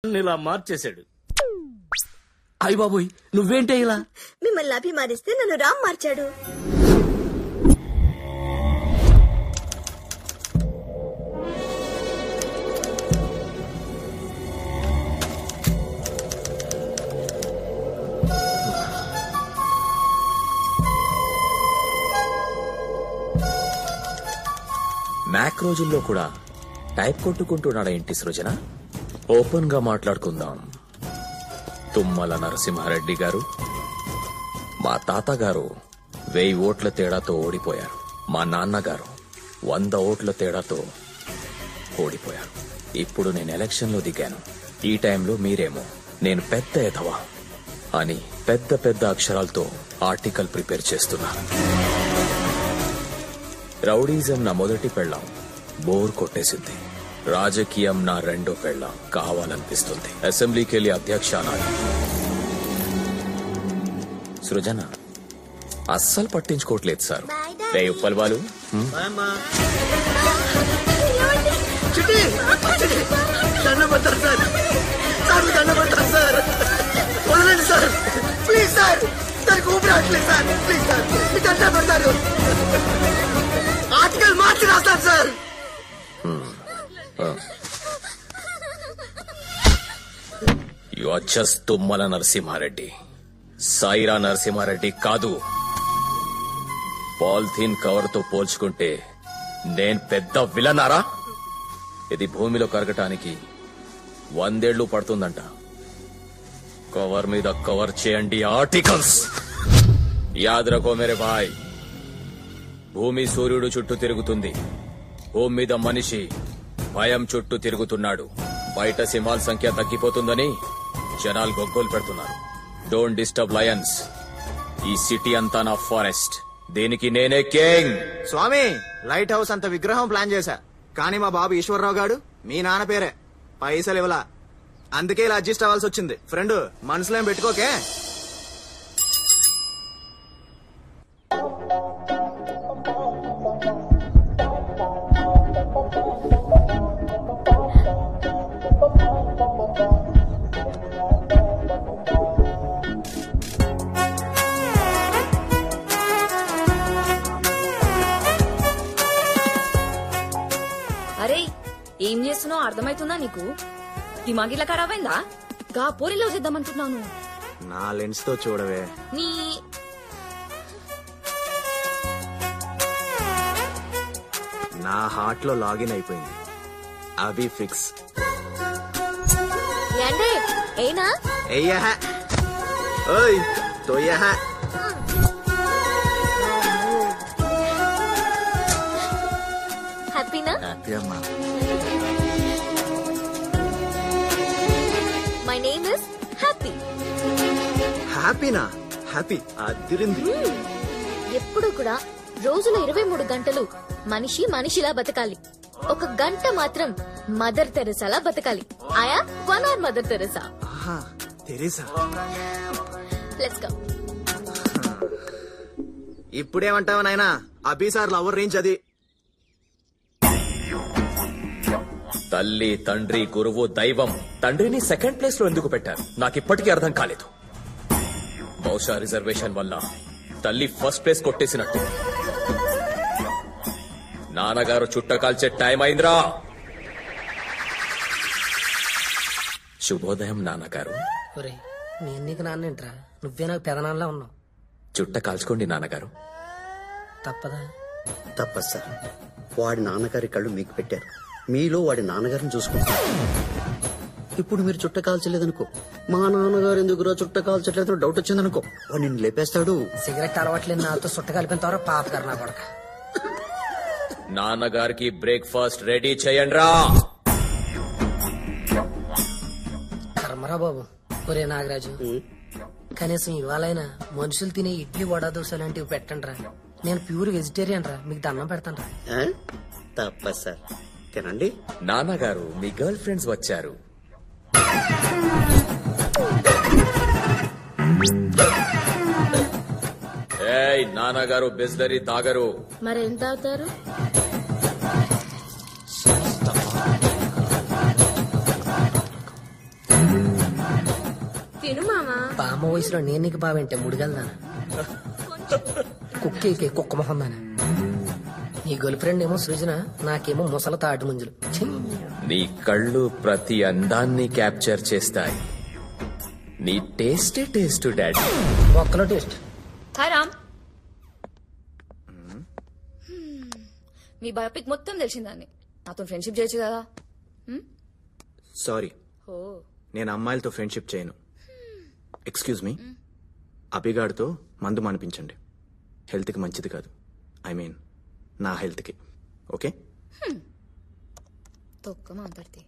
ఇలా మార్చేశాడు. అయ్య బాబోయ్, నువ్వేంటే ఇలా? మిమ్మల్ని అభిమానిస్తే నన్ను రామ్ మార్చాడు. మ్యాక్ రోజుల్లో కూడా టైప్ కొట్టుకుంటున్నాడా ఏంటి సృజన? ఓపెన్ గా మాట్లాడుకుందాం. తుమ్మల నరసింహారెడ్డి గారు, మా తాతగారు 1000 ఓట్ల తేడాతో ఓడిపోయారు. మా నాన్నగారు 100 ఓట్ల తేడాతో ఓడిపోయారు. ఇప్పుడు నేను ఎలక్షన్లో దిగాను. ఈ టైంలో మీరేమో నేను పెద్ద ఎదవా అని పెద్ద పెద్ద అక్షరాలతో ఆర్టికల్ ప్రిపేర్ చేస్తున్నారు. రౌడీజం నా మొదటి పెళ్ళాం, బోర్ కొట్టేసింది. రాజకీయం నా రెండో పెళ్ళాం, కావాలనిపిస్తుంది. అసెంబ్లీకి వెళ్లి అధ్యక్ష అనాలి. సృజన అస్సలు పట్టించుకోవట్లేదు సార్. రే ఉప్పల్ బాలు, ఆర్టికల్ మార్చి రాస్తాను sir. You are just Tummala Narasimha Reddy, Sye Raa Narasimha Reddy కాదు. పాలిథీన్ కవర్ తో పోల్చుకుంటే నేను పెద్ద విలనారా? ఇది భూమిలో కరగటానికి 100 ఏళ్లు పడుతుందంట. కవర్ మీద కవర్ చేయండి ఆర్టికల్స్. యాద్ రఖో మేరే భాయ్, భూమి సూర్యుడు చుట్టూ తిరుగుతుంది, భూమి మీద మనిషి భయం చుట్టూ తిరుగుతున్నాడు. బయట సింహాల సంఖ్య తగ్గిపోతుందని జనాలు గొగ్గోలు పెడుతున్నారు. Don't disturb Lions. ఈ సిటీ అంతా నా ఫారెస్ట్, దీనికి నేనే కింగ్. స్వామి, లైట్ హౌస్ అంత విగ్రహం ప్లాన్ చేశా, కానీ మా బాబు ఈశ్వరరావు గాడు మీ నాన్న పేరే, పైసలు ఇవ్వలా. అందుకే ఇలా అడ్జస్ట్ అవ్వాల్సి వచ్చింది. ఫ్రెండ్, మనసులో ఏం పెట్టుకోకే. అరే, ఏం చేస్తున్నావు అర్థమైతుందా నీకు? దిమాగిలా ఖరాబ్ అయిందా? గా పోరిలో చేద్దామంటున్నాను. నా లెన్స్ తో చూడవే. నీ నా హార్ట్ లో లాగిన్ అయిపోయింది. అవి ఫిక్స్. ఏంటే ఏనా ఎయ్యహ ఓయ్ తోయహ. హ్యాపీనా? హ్యాపీ అమ్మా. My name is happy. హ్యాపీనా? హ్యాపీ అదిరింది. ఎప్పుడు కూడా రోజులో 23 గంటలు మనిషి మనిషిలా బతకాలి. 1 గంట మాత్రం మదర్ తెరెసాలా బతకాలి. ఆయా 1 hour mother Teresa. Teresa, let's go. ఇప్పుడేమంటావు నాయనా? అభిసార్ లవర్ రేంజ్ అది. తల్లి, తండ్రి, గురువు, దైవం. తండ్రిని సెకండ్ ప్లేస్ లో ఎందుకు పెట్టారు నాకిప్పటికీ అర్థం కాలేదు. బహుశా రిజర్వేషన్ వల్ల తల్లి ఫస్ట్ ప్లేస్ కొట్టేసినట్టు. నాన్నగారు చుట్ట కాల్చే టైం అయిందిరా. శుభోదయం నాన్నగారు. నేను నీకు నాన్నేంట్రా, నువ్వే నాకు పెదనాన్నలా ఉన్నావు. చుట్ట కాల్చుకోండి నాన్నగారు. తప్పదా? తప్పదు సార్. వాడి నాన్నగారి కళ్ళు మీకు పెట్టారు, మీలో వాడి నాన్నగారిని చూసుకుంటారు. ఇప్పుడు మీరు చుట్ట కాల్చలేదనుకో, మా నాన్నగారు ఎందుకురా చుట్ట కాల్చట్లేదు డౌట్ వచ్చిందనుకో, వాడు నిన్ను లేపేస్తాడు. సిగరెట్ అలవాట్లేదు నాతో చుట్ట కలిపిన తర్వాత పాపగారు నా కొడక. నాన్నగారికి బ్రేక్ఫాస్ట్ రెడీ చేయండి రా. కర్మరా బాబు. ఒరే నాగరాజు, కనీసం ఇవాళైనా మనుషులు తినే ఇడ్లీ వడ దోశ లాంటివి పెట్టండి రా. నేను ప్యూర్ వెజిటేరియన్ రా, మీకు దండం పెడతాను రా. తప్పదు సార్, తినండి. నాన్నగారు, మీ గర్ల్ ఫ్రెండ్స్ వచ్చారు. ఏయ్, నాన్నగారు బిస్లరీ తాగరు. మరేం తాగుతారు? తిను మామా. బామ్మ వయసులో నేను నీకు బావేంటే ముడిగలదానా కుక్కేకే కుక్క మొహం దానా. నీ గర్ల్ ఫ్రెండ్ ఏమో సృజన, నాకేమో ముసల తాటి ముంజులు. ఛీ! నీ కళ్ళు ప్రతి అందాన్ని క్యాప్చర్ చేస్తాయి. నీ టేస్టే టేస్ట్ డాడీ. ఒక్కలో టేస్ట్. హాయ్ రామ్. మీ బయోపిక్ మొత్తం తెలిసిందాన్ని. నాతో ఫ్రెండ్షిప్ చేయొచ్చు కదా. సారీ, ఓ నేను అమ్మాయిలతో ఫ్రెండ్షిప్ చేయను. ఎక్స్క్యూజ్ మీ, అభిగాడితో మందు మానిపించండి. హెల్త్కి మంచిది కాదు. ఐ మీన్ నా హెల్త్కి. ఓకే? తొక్క మాట్లాడితే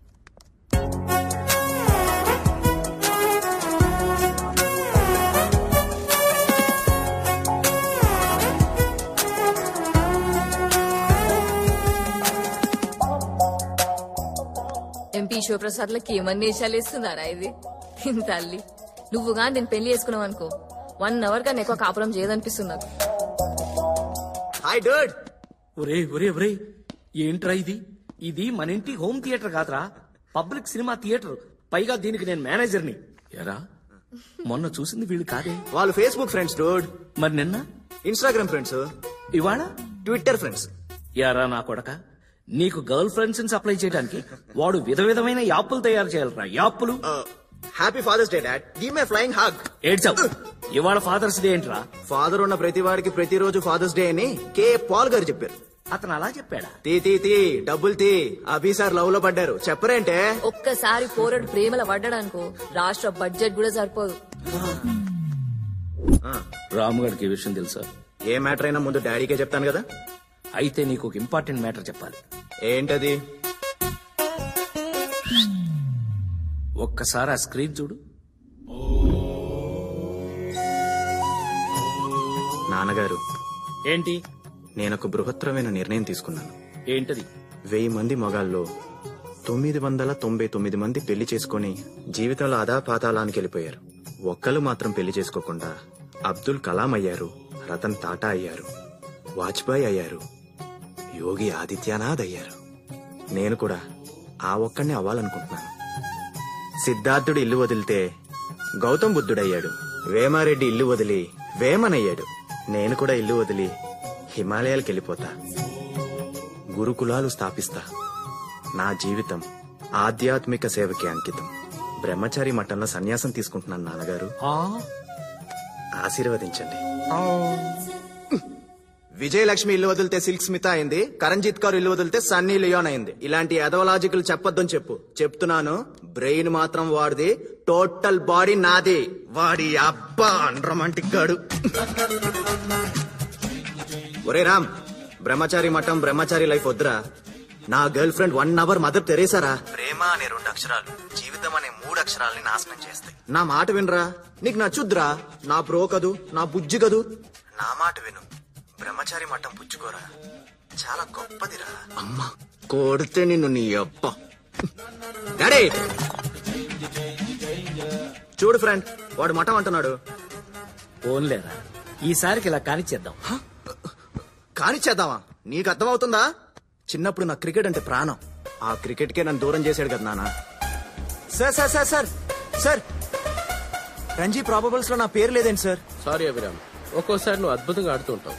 ఎంపీ శివప్రసాద్ లకి ఏమన్నా వేషాలు వేస్తున్నారా ఇది తల్లి. నువ్వు కానీ నేను పెళ్లి చేసుకున్నావు అనుకో 1 hour కన్నా ఎక్కువ కాపురం చేయదనిపిస్తుంది నాకు. హాయ్ డర్డ్. ఒరే ఒరే ఒరే, ఏంట్రా ఇది? ఇది మన ఇంటి హోమ్ థియేటర్ కాదురా, పబ్లిక్ సినిమా థియేటర్. పైగా దీనికి నేను మేనేజర్ని. ఎరా మొన్న చూసింది వీళ్ళు కాదే. వాళ్ళు ఫేస్బుక్ ఫ్రెండ్స్ డర్డ్. మరి నిన్న ఇన్స్టాగ్రామ్ ఫ్రెండ్స్. ఇవాళ ట్విట్టర్ ఫ్రెండ్స్. యారా నా కొడక, నీకు గర్ల్ ఫ్రెండ్స్ ని సప్లై చేయడానికి వాడు విధమైన యాప్లు తయారు చేయాలరా. యాప్లు. Happy father's day dad. Give me flying hug. ఏడ్చావు. ఇవాళ ఫాదర్స్ డే ఏంట్రా? ఫాదర్ ఉన్న ప్రతి వాడికి ప్రతిరోజు ఫాదర్స్ డే అని కే పాల్ గారు చెప్పారు. అతను అలా చెప్పాడా? తీ డబ్బులు తీ. అభి సార్ లవ్ లో పడ్డారు. చెప్పరేంటే? ఒక్కసారి పోరడు ప్రేమల పడ్డాడనుకో రాష్ట్ర బడ్జెట్ కూడా సరిపోదు. రాముగారికి ఈ విషయం తెలుసా? ఏ మ్యాటర్ అయినా ముందు డాడీకే చెప్తాను కదా. అయితే నీకు ఒక ఇంపార్టెంట్ మ్యాటర్ చెప్పాలి. ఏంటది? ఒక్కసారి ఆ స్క్రీన్ చూడు. నాన్నగారు, ఏంటి? నేనొక బృహత్తరమైన నిర్ణయం తీసుకున్నాను. ఏంటది? 1000 మంది మగాల్లో 999 మంది పెళ్లి చేసుకుని జీవితంలో అధాపాతాళానికి వెళ్ళిపోయారు. ఒక్కరు మాత్రం పెళ్లి చేసుకోకుండా అబ్దుల్ కలాం అయ్యారు, రతన్ టాటా అయ్యారు, వాజ్పేయి అయ్యారు, యోగి ఆదిత్యనాథ్ అయ్యారు. నేను కూడా ఆ ఒక్కడిని అవ్వాలనుకుంటున్నాను. సిద్ధార్థుడు ఇల్లు వదిలితే గౌతమ్ బుద్ధుడయ్యాడు. వేమారెడ్డి ఇల్లు వదిలి వేమనయ్యాడు. నేను కూడా ఇల్లు వదిలి హిమాలయాలకు వెళ్ళిపోతా. గురుకులాలు స్థాపిస్తా. నా జీవితం ఆధ్యాత్మిక సేవకి అంకితం. బ్రహ్మచారి మఠంలో సన్యాసం తీసుకుంటున్నాను నాన్నగారు. ఆశీర్వదించండి. విజయలక్ష్మి ఇల్లు వదిలితే సిల్క్ స్మిత అయింది. కరణ్జిత్ కౌర్ ఇల్లు వదిలితే సన్నీ లియోన్ అయింది. ఇలాంటి ఎదవలాజికల్ చెప్పొద్దని చెప్పు. చెప్తున్నాను, బ్రెయిన్ మాత్రం వాడిది, టోటల్ బాడీ నాది. వాడి అబ్బా అన్రొమాంటిక్ గాడు. ఒరే రామ్, బ్రహ్మచారి మఠం బ్రహ్మచారి లైఫ్ వద్దురా. నా గర్ల్ ఫ్రెండ్ 1 hour మదర్ తెరేసారా. ప్రేమ అనే 2 అక్షరాలు జీవితం అనే 3 అక్షరాల్ని నాశనం చేస్తాయి. నా మాట వినరా. నీకు నచ్చుద్రా. నా బ్రో కదూ, నా బుజ్జి కదూ. నా మాట విను. బ్రహ్మచారి మఠం పుచ్చుకోరా. చాలా గొప్పదిరా. అమ్మా కొడితే నిన్ను నీ అబ్బ. డాడీ చూడు ఫ్రెండ్, వాడు మఠం అంటున్నాడు. ఓన్లేరా, ఈసారికి ఇలా కానిచ్చేద్దాం. కానిచ్చేద్దామా? నీకు అర్థమవుతుందా? చిన్నప్పుడు నా క్రికెట్ అంటే ప్రాణం. ఆ క్రికెట్ కే నన్ను దూరం చేశాడు కదా నాన్న. Sir sir sir sir sir, Ranji probables లో నా పేరు లేదేంటి సార్? సారీ అభిరామ్, ఒక్కోసారి నువ్వు అద్భుతంగా ఆడుతూ ఉంటావు,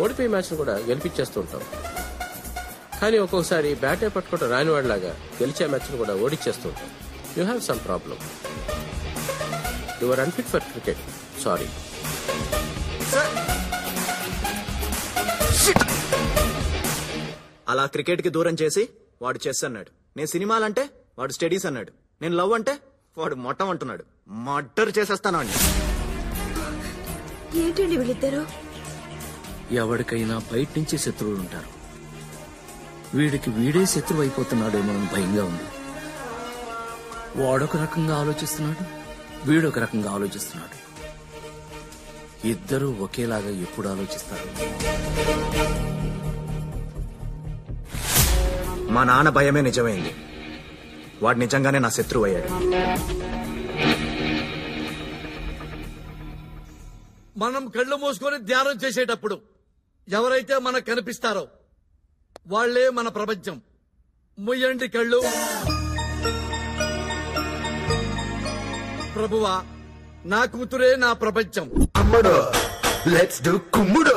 ఓడిపోయే మ్యాచ్ కూడా గెలిపించేస్తూ ఉంటావు. కానీ ఒక్కొక్కసారి బ్యాటే పట్టుకోవడం రానివాడిలాగా గెలిచే మ్యాచ్ కూడా ఓడిచ్చేస్తూ ఉంటావు. You have some problem. You are unfit for cricket. Sorry. అలా క్రికెట్ కి దూరం చేసి వాడు చెస్ అన్నాడు. నేను సినిమాలంటే వాడు స్టడీస్ అన్నాడు. నేను లవ్ అంటే వాడు మొట్టం అంటున్నాడు. మర్డర్ చేసేస్తాను అండి. ఏంటండి వీళ్ళిద్దరు? ఎవరికైనా బయట నుంచి శత్రువులు ఉంటారు. వీడికి వీడే శత్రువు అయిపోతున్నాడేమో అని భయంగా ఉంది. వాడొక రకంగా ఆలోచిస్తున్నాడు, వీడొక రకంగా ఆలోచిస్తున్నాడు. ఇద్దరూ ఒకేలాగా ఎప్పుడు ఆలోచిస్తారు? మా నాన్న భయమే నిజమైంది. వాడు నిజంగానే నా శత్రువు అయ్యాడు. మనం కళ్ళు మూసుకొని ధ్యానం చేసేటప్పుడు ఎవరైతే మనకు కనిపిస్తారో వాళ్లే మన ప్రపంచం. ముయ్యండి కళ్ళు. ప్రభువా నా కూతురే నా ప్రపంచం. అమ్మడు లెట్స్ డు కుమ్ముడు.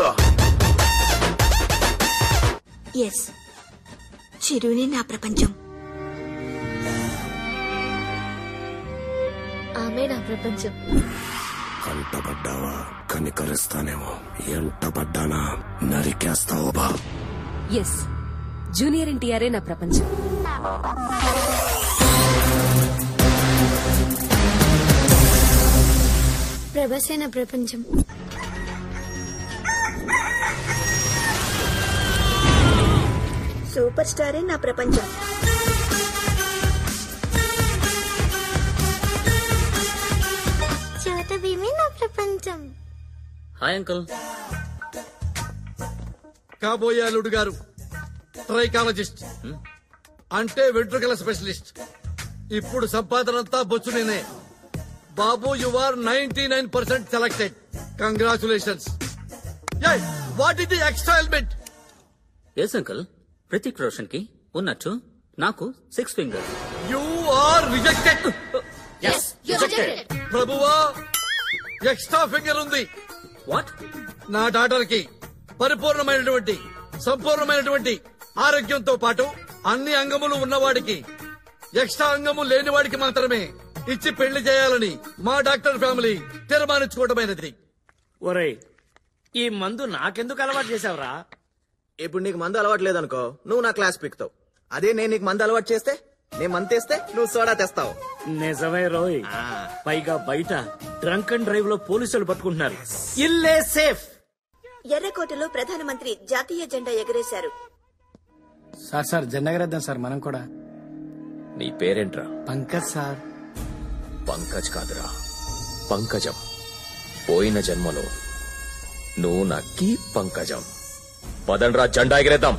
ఎస్, చిరుని నా ప్రపంచం. ఆమె నా ప్రపంచం. కంటపడ్డావా కనికరిస్తానేమో, ఎంటపడ్డానా నరికేస్తావు బా. ఎస్, జూనియర్ ఎన్టీఆరే నా ప్రపంచం. ప్రభాసే నా ప్రపంచం. సూపర్ స్టారే నా ప్రపంచం. చోట భీమే నా ప్రపంచం. Hi uncle. కాబోయే అల్లుడు గారు ట్రైకాలజిస్ట్ అంటే వెంట్రుకల స్పెషలిస్ట్. ఇప్పుడు సంపాదనంతా బొచ్చు నేనే. బాబు you are 99% selected. Congratulations. What is the extra element? Yes uncle, Pratik Roshan కి ఉన్నట్టు నాకు 6 ఫింగర్స్. You are rejected. ప్రభువా, ఎక్స్ట్రా ఫింగర్ ఉంది. వాట్? నా డాటర్ కి పరిపూర్ణమైనటువంటి సంపూర్ణమైనటువంటి ఆరోగ్యంతో పాటు అన్ని అంగములు ఉన్నవాడికి ఎక్స్ట్రా అంగము లేనివాడికి మాత్రమే ఇచ్చి పెళ్లి చేయాలని మా డాక్టర్ ఫ్యామిలీ తీర్మానించుకోవటమైనది. ఒరేయ్, ఈ మందు నాకెందుకు అలవాటు చేసావురా? ఇప్పుడు నీకు మందు అలవాటు లేదనుకో, నువ్వు నా క్లాస్ పీకుతావు. అదే నేను నీకు మందు అలవాటు చేస్తే, నేను మందు తెస్తే నువ్వు సోడా తెస్తావు. నిజమే రోయ్. పైగా బయట డ్రంక్ అండ్ డ్రైవ్ లో పోలీసులు పట్టుకుంటున్నారు. ఇల్లే సేఫ్. ఎర్రకోటలో ప్రధానమంత్రి జాతీయ జెండా ఎగరేశారు. సార్ జెండా ఎగరేద్దాం సార్ మనం కూడా. నీ పేరేంట్రా? పంకజ్ సార్. పంకజ్ కాదురా, పంకజం. పోయిన జన్మలో నువ్వు నా కీ పంకజం. పదండ్రా, జెండా ఎగరేద్దాం.